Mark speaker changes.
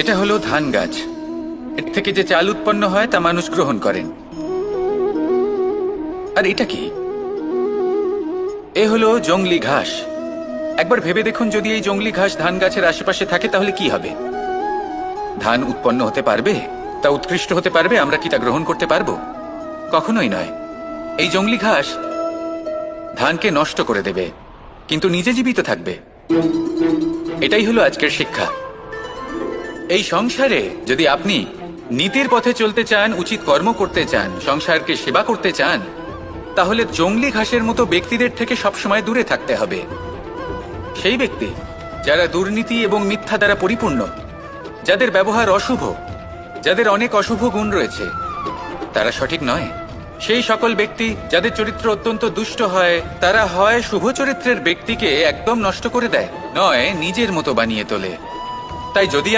Speaker 1: এটা হলো ধান গাছ। এর থেকে যে চাল উৎপন্ন হয় তা মানুষ গ্রহণ করেন। আর এটা কি? এ হলো জংলি ঘাস। একবার ভেবে দেখুন, যদি এই জংলি ঘাস ধান গাছের আশেপাশে থাকে তাহলে কি হবে? ধান উৎপন্ন হতে পারবে? তা উৎকৃষ্ট হতে পারবে? আমরা কি তা গ্রহণ করতে পারবো? কখনোই নয়। এই জংলি ঘাস ধানকে নষ্ট করে দেবে, কিন্তু নিজে জীবিত থাকবে। এটাই হলো আজকের শিক্ষা। এই সংসারে যদি আপনি নীতির পথে চলতে চান, উচিত কর্ম করতে চান, সংসারকে সেবা করতে চান, তাহলে জংলি ঘাসের মতো ব্যক্তিদের থেকে সবসময় দূরে থাকতে হবে। সেই ব্যক্তি যারা দুর্নীতি এবং মিথ্যা দ্বারা পরিপূর্ণ, যাদের ব্যবহার অশুভ, যাদের অনেক অশুভ গুণ রয়েছে, তারা সঠিক নয়। সেই সকল ব্যক্তি যাদের চরিত্র অত্যন্ত দুষ্ট হয়, তারা হয় শুভ চরিত্রের ব্যক্তিকে একদম নষ্ট করে দেয়, নয় নিজের মতো বানিয়ে তোলে। তাই যদি